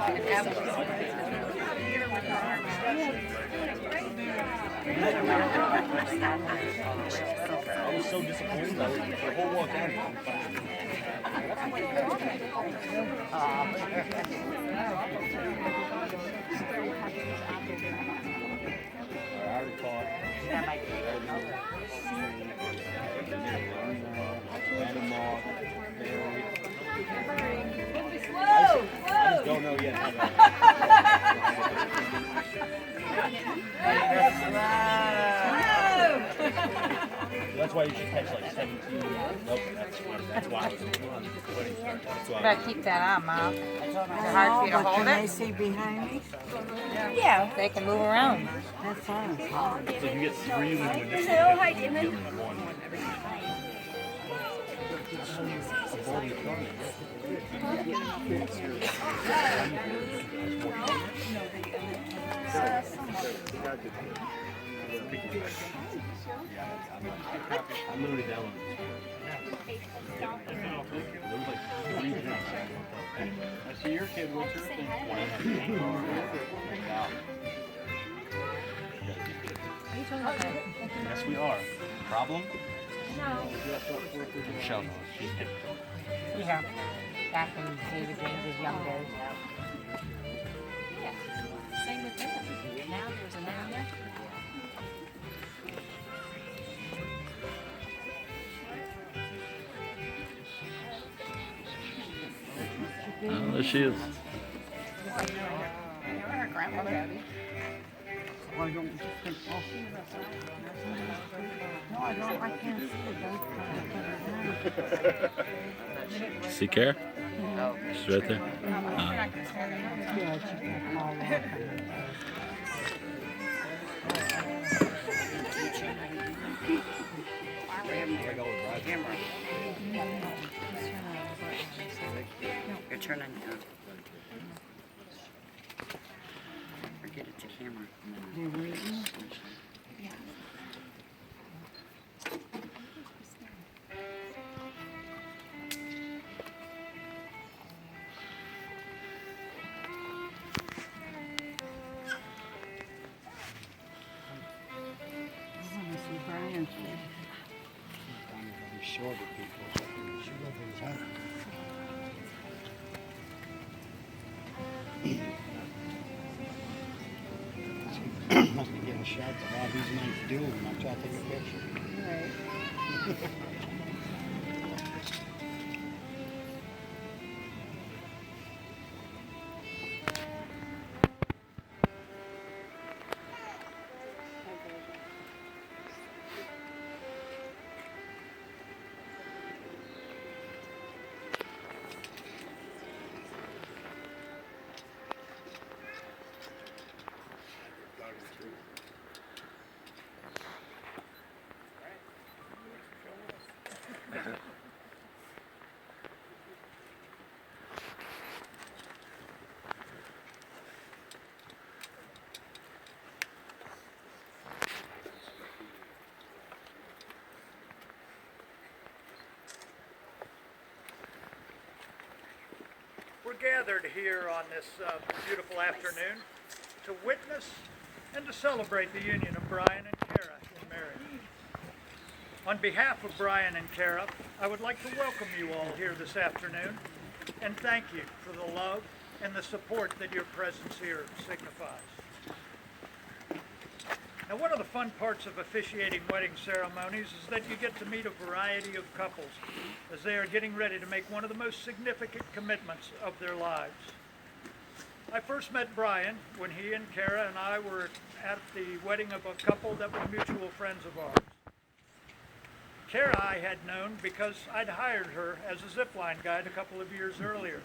I was so disappointed. I was the whole walk down. I already caught. Panama, Barry. I just don't know yet how That's why you should catch like 17. Nope, that's why. That's why. Better keep that on, Mom. It's hard for you to hold Can they it. see behind me? Yeah, they can move around. That's fine. So you get 3 when this one. I'm literally down. There was like 3 drinks. I see your kid with her. Yes, we are. Problem? No. Michelle knows. She's typical. Yeah, back in David James's young days. Yeah, same with them. Now there's a now. Oh, there she is. Her grandmother. Or don't you think, oh, no, I don't, I can't see it. See Karrah? She's right there. Yeah, she's got all over. You're turning down. Or get it to camera. They're waiting. I want to see Brian's face. Shorter people. Must be getting shots of all these nights doing. I'm trying to take a picture. Right. We're gathered here on this beautiful afternoon to witness and to celebrate the union of Brian and Karrah in marriage. On behalf of Brian and Karrah, I would like to welcome you all here this afternoon and thank you for the love and the support that your presence here signifies. Now, one of the fun parts of officiating wedding ceremonies is that you get to meet a variety of couples as they are getting ready to make one of the most significant commitments of their lives. I first met Brian when he and Karrah and I were at the wedding of a couple that were mutual friends of ours. Karrah I had known because I'd hired her as a zipline guide a couple of years earlier,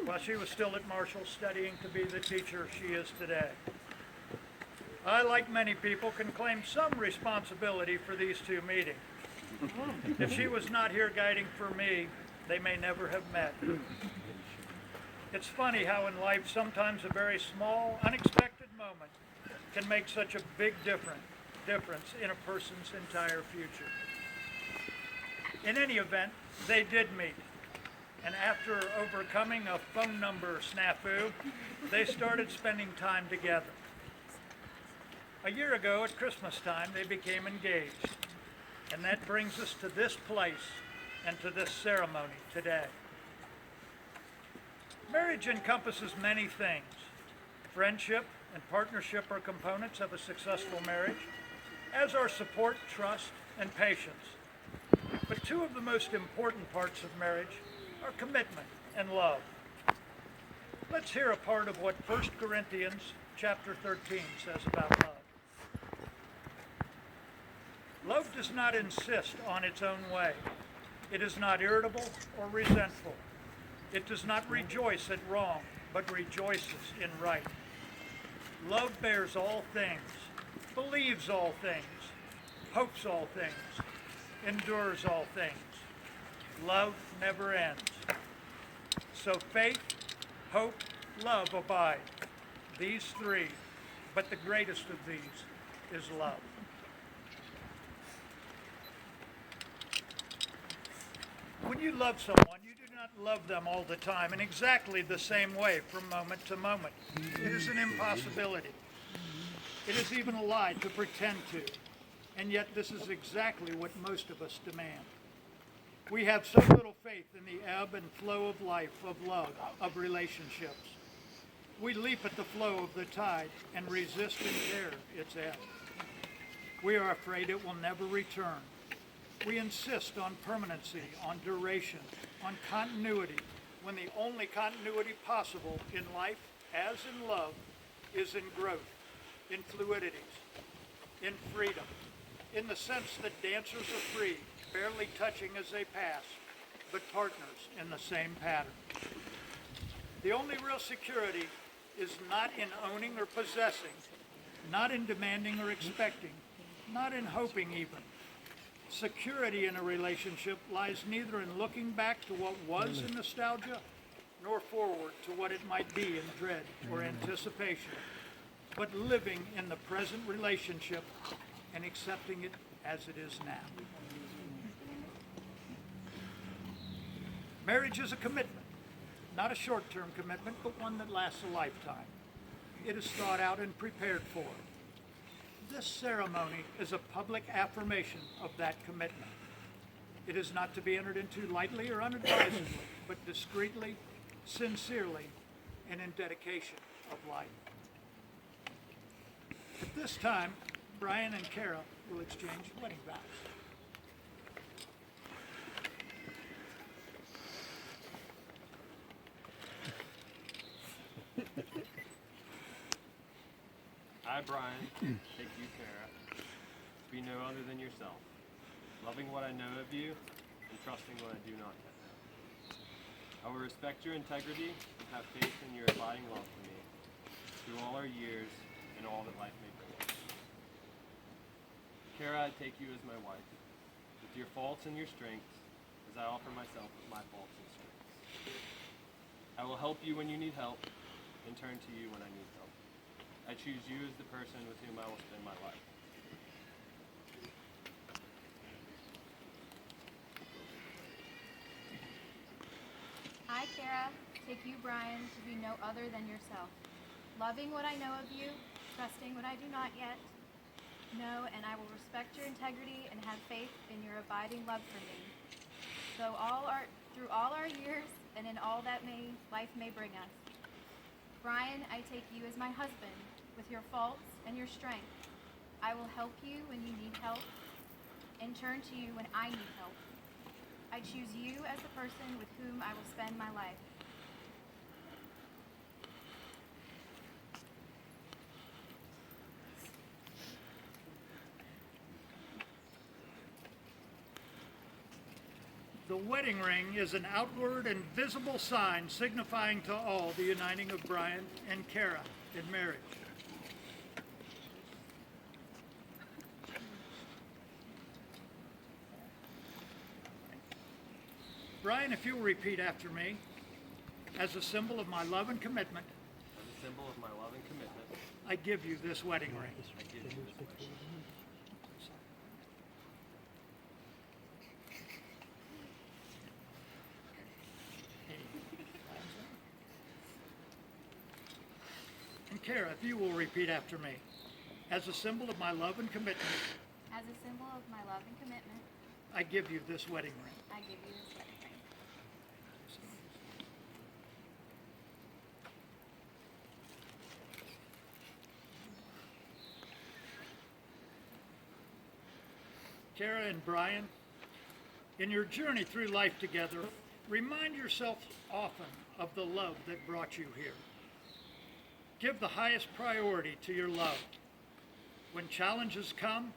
while she was still at Marshall studying to be the teacher she is today. I, like many people, can claim some responsibility for these two meetings. If she was not here guiding for me, they may never have met. It's funny how in life sometimes a very small, unexpected moment can make such a big difference in a person's entire future. In any event, they did meet. and after overcoming a phone number snafu, they started spending time together. A year ago at Christmas time, they became engaged, and that brings us to this place and to this ceremony today. Marriage encompasses many things. Friendship and partnership are components of a successful marriage, as are support, trust, and patience. But two of the most important parts of marriage are commitment and love. Let's hear a part of what 1 Corinthians chapter 13 says about love. Love does not insist on its own way. It is not irritable or resentful. It does not rejoice at wrong, but rejoices in right. Love bears all things, believes all things, hopes all things, endures all things. Love never ends. So faith, hope, love abide. These three, but the greatest of these is love. When you love someone, you do not love them all the time in exactly the same way from moment to moment. It is an impossibility. It is even a lie to pretend to. And yet this is exactly what most of us demand. We have so little faith in the ebb and flow of life, of love, of relationships. We leap at the flow of the tide and resist in terror its ebb. We are afraid it will never return. We insist on permanency, on duration, on continuity, when the only continuity possible in life, as in love, is in growth, in fluidities, in freedom, in the sense that dancers are free, barely touching as they pass, but partners in the same pattern. The only real security is not in owning or possessing, not in demanding or expecting, not in hoping even. Security in a relationship lies neither in looking back to what was in nostalgia, nor forward to what it might be in dread or anticipation, but living in the present relationship and accepting it as it is now. Marriage is a commitment, not a short-term commitment, but one that lasts a lifetime. It is thought out and prepared for. This ceremony is a public affirmation of that commitment. It is not to be entered into lightly or unadvisedly, but discreetly, sincerely, and in dedication of life. At this time, Brian and Karrah will exchange wedding vows. I, Brian, take you, Karrah, to be no other than yourself, loving what I know of you and trusting what I do not yet know. I will respect your integrity and have faith in your abiding love for me through all our years and all that life may bring us. Karrah, I take you as my wife, with your faults and your strengths, as I offer myself with my faults and strengths. I will help you when you need help and turn to you when I need help. I choose you as the person with whom I will spend my life. I, Karrah, take you, Brian, to be no other than yourself, loving what I know of you, trusting what I do not yet know, and I will respect your integrity and have faith in your abiding love for me. Through all our years and in all that life may bring us. Brian, I take you as my husband, with your faults and your strengths. I will help you when you need help, and turn to you when I need help. I choose you as the person with whom I will spend my life. The wedding ring is an outward and visible sign signifying to all the uniting of Brian and Karrah in marriage. Brian, if you'll repeat after me, as a symbol of my love and commitment, As a symbol of my love and commitment, I give you this wedding ring. I give you this wedding ring. Karrah, if you will repeat after me. As a symbol of my love and commitment, As a symbol of my love and commitment, I give you this wedding ring. I give you this wedding ring. Karrah and Brian, in your journey through life together, remind yourself often of the love that brought you here. Give the highest priority to your love. When challenges come,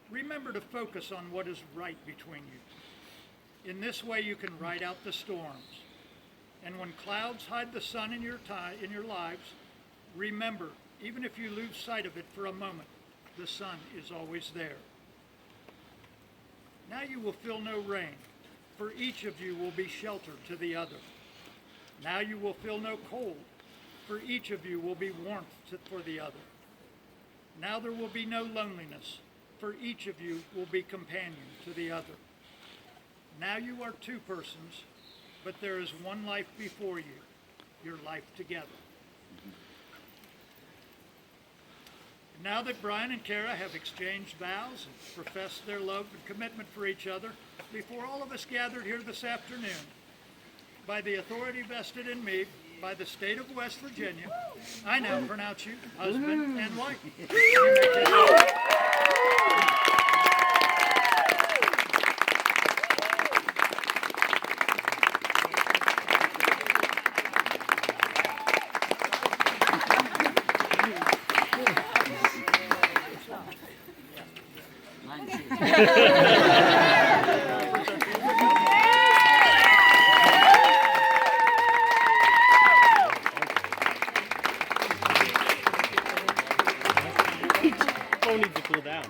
remember to focus on what is right between you. In this way, you can ride out the storms. And when clouds hide the sun in your lives, remember, even if you lose sight of it for a moment, the sun is always there. Now you will feel no rain, for each of you will be shelter to the other. Now you will feel no cold, for each of you will be warmth for the other. Now there will be no loneliness, for each of you will be companion to the other. Now you are two persons, but there is one life before you, your life together. Now that Brian and Karrah have exchanged vows and professed their love and commitment for each other, before all of us gathered here this afternoon, by the authority vested in me by the state of West Virginia, I now pronounce you husband and wife. Phone needs to cool down.